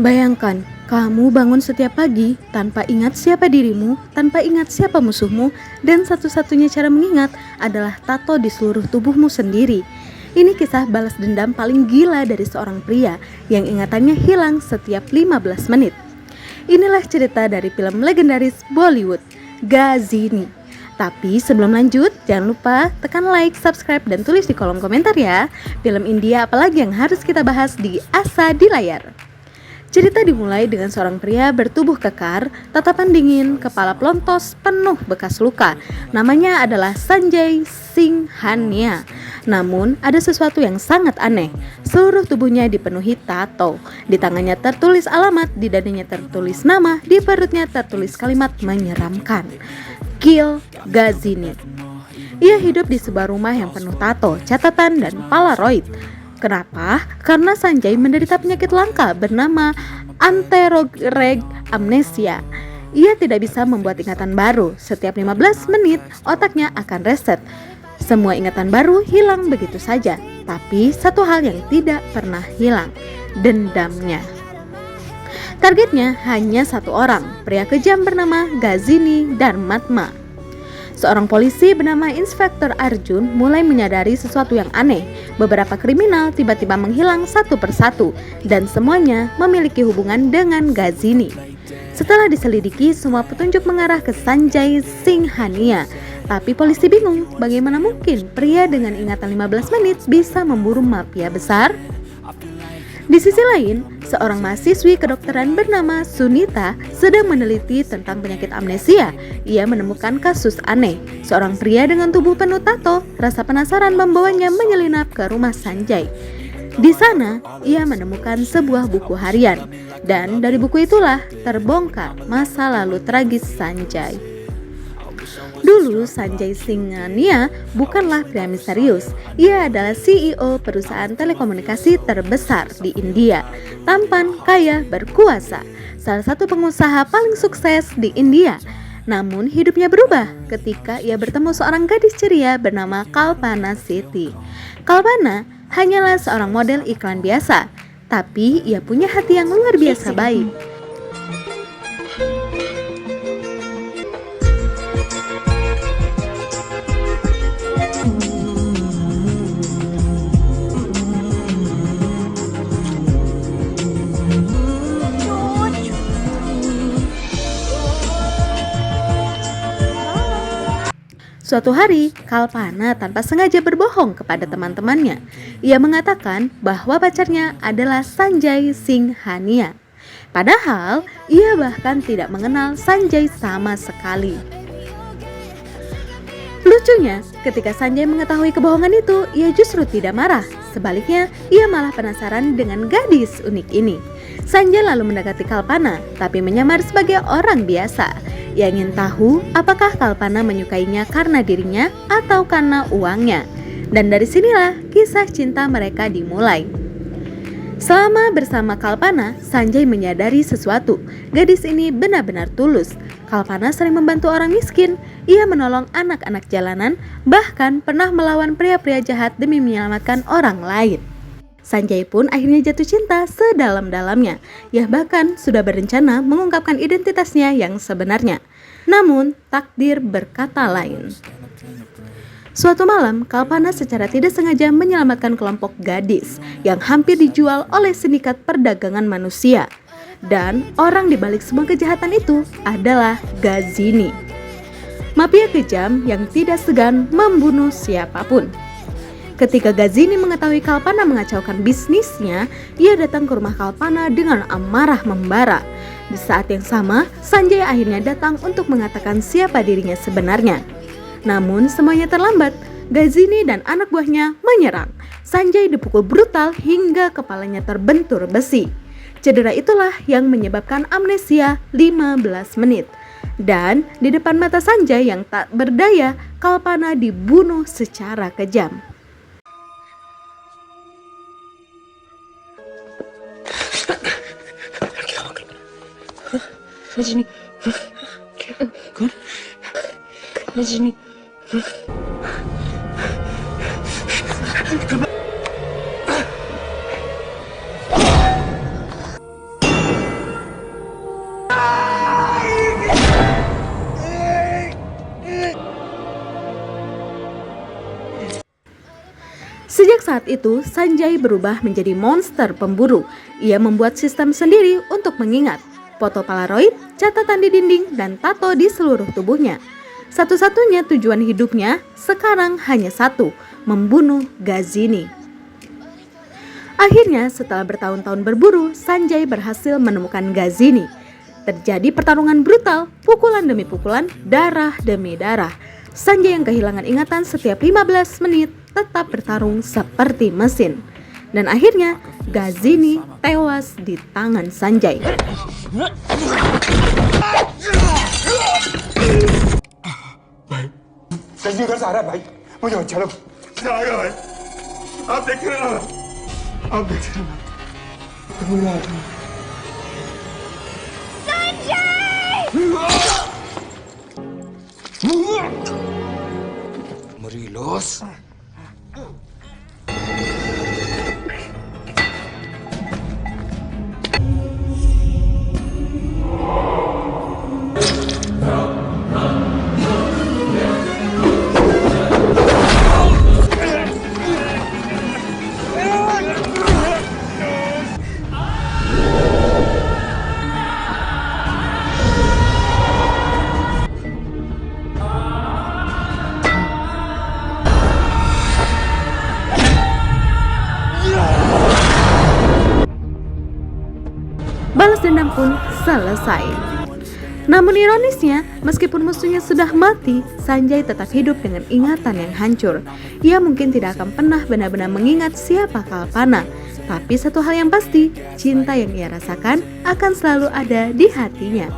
Bayangkan, kamu bangun setiap pagi tanpa ingat siapa dirimu, tanpa ingat siapa musuhmu, dan satu-satunya cara mengingat adalah tato di seluruh tubuhmu sendiri. Ini kisah balas dendam paling gila dari seorang pria yang ingatannya hilang setiap 15 menit. Inilah cerita dari film legendaris Bollywood, Ghazini. Tapi sebelum lanjut, jangan lupa tekan like, subscribe, dan tulis di kolom komentar ya. Film India apalagi yang harus kita bahas di Asa di Layar. Cerita dimulai dengan seorang pria bertubuh kekar, tatapan dingin, kepala pelontos, penuh bekas luka. Namanya adalah Sanjay Singhania. Namun, ada sesuatu yang sangat aneh. Seluruh tubuhnya dipenuhi tato. Di tangannya tertulis alamat, di dadanya tertulis nama, di perutnya tertulis kalimat menyeramkan. Kill Ghazini. Ia hidup di sebuah rumah yang penuh tato, catatan, dan polaroid. Kenapa? Karena Sanjay menderita penyakit langka bernama anterogreg amnesia. Ia tidak bisa membuat ingatan baru. Setiap 15 menit otaknya akan reset. Semua ingatan baru hilang begitu saja. Tapi satu hal yang tidak pernah hilang, dendamnya. Targetnya hanya satu orang, pria kejam bernama Ghazini Dharmatma. Seorang polisi bernama Inspektur Arjun mulai menyadari sesuatu yang aneh. Beberapa kriminal tiba-tiba menghilang satu persatu dan semuanya memiliki hubungan dengan Ghazini. Setelah diselidiki, semua petunjuk mengarah ke Sanjay Singhania. Tapi polisi bingung, bagaimana mungkin pria dengan ingatan 15 menit bisa memburu mafia besar? Di sisi lain, seorang mahasiswi kedokteran bernama Sunita sedang meneliti tentang penyakit amnesia. Ia menemukan kasus aneh. Seorang pria dengan tubuh penuh tato, rasa penasaran membawanya menyelinap ke rumah Sanjay. Di sana, ia menemukan sebuah buku harian. Dan dari buku itulah terbongkar masa lalu tragis Sanjay. Dulu Sanjay Singhania bukanlah pria misterius. Ia adalah CEO perusahaan telekomunikasi terbesar di India. Tampan, kaya, berkuasa. Salah satu pengusaha paling sukses di India. Namun hidupnya berubah ketika ia bertemu seorang gadis ceria bernama Kalpana Seti. Kalpana hanyalah seorang model iklan biasa, tapi ia punya hati yang luar biasa baik. Suatu hari, Kalpana tanpa sengaja berbohong kepada teman-temannya. Ia mengatakan bahwa pacarnya adalah Sanjay Singhania. Padahal, ia bahkan tidak mengenal Sanjay sama sekali. Lucunya, ketika Sanjay mengetahui kebohongan itu, ia justru tidak marah. Sebaliknya, ia malah penasaran dengan gadis unik ini. Sanjay lalu mendekati Kalpana, tapi menyamar sebagai orang biasa. Ia ingin tahu apakah Kalpana menyukainya karena dirinya atau karena uangnya. Dan dari sinilah kisah cinta mereka dimulai. Selama bersama Kalpana, Sanjay menyadari sesuatu. Gadis ini benar-benar tulus. Kalpana sering membantu orang miskin. Ia menolong anak-anak jalanan, bahkan pernah melawan pria-pria jahat demi menyelamatkan orang lain. Sanjay pun akhirnya jatuh cinta sedalam-dalamnya. Ia bahkan sudah berencana mengungkapkan identitasnya yang sebenarnya. Namun, takdir berkata lain. Suatu malam, Kalpana secara tidak sengaja menyelamatkan kelompok gadis yang hampir dijual oleh sindikat perdagangan manusia. Dan orang di balik semua kejahatan itu adalah Ghazini. Mafia kejam yang tidak segan membunuh siapapun. Ketika Ghazini mengetahui Kalpana mengacaukan bisnisnya, ia datang ke rumah Kalpana dengan amarah membara. Di saat yang sama, Sanjay akhirnya datang untuk mengatakan siapa dirinya sebenarnya. Namun semuanya terlambat. Ghazini dan anak buahnya menyerang. Sanjay dipukul brutal hingga kepalanya terbentur besi. Cedera itulah yang menyebabkan amnesia 15 menit. Dan di depan mata Sanjay yang tak berdaya, Kalpana dibunuh secara kejam. Rajini, good. Rajini. saat itu, Sanjay berubah menjadi monster pemburu. Ia membuat sistem sendiri untuk mengingat. Foto Polaroid, catatan di dinding, dan tato di seluruh tubuhnya. Satu-satunya tujuan hidupnya sekarang hanya satu, membunuh Ghazini. Akhirnya setelah bertahun-tahun berburu, Sanjay berhasil menemukan Ghazini. Terjadi pertarungan brutal, pukulan demi pukulan, darah demi darah. Sanjay yang kehilangan ingatan setiap 15 menit tetap bertarung seperti mesin. Dan akhirnya Ghazini tewas di tangan Sanjay. Sanjay का सहारा भाई मुझे चलो आएगा भाई आप देखते रहना आप देखते रहना Merilos. Balas dendam pun selesai. Namun ironisnya, meskipun musuhnya sudah mati, Sanjay tetap hidup dengan ingatan yang hancur. Ia mungkin tidak akan pernah benar-benar mengingat siapa Kalpana. Tapi satu hal yang pasti, cinta yang ia rasakan akan selalu ada di hatinya.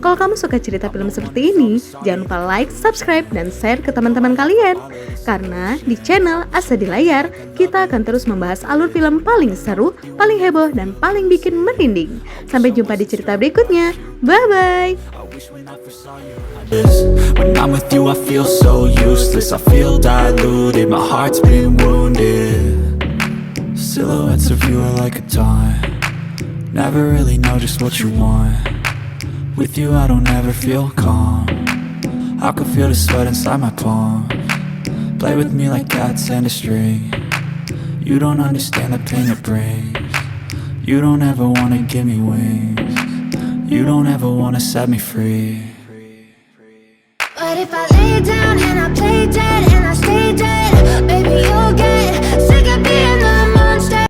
Kalau kamu suka cerita film seperti ini, jangan lupa like, subscribe, dan share ke teman-teman kalian. Karena di channel Asa di Layar, kita akan terus membahas alur film paling seru, paling heboh, dan paling bikin merinding. Sampai jumpa di cerita berikutnya. Bye-bye! When I'm with you I feel so useless, I feel diluted, my heart's been wounded. Silhouettes of you are like a taunt, never really know just what you want. With you I don't ever feel calm, I can feel the sweat inside my palms. Play with me like cats and a string, you don't understand the pain it brings. You don't ever wanna give me wings, you don't ever wanna set me free. But if I lay down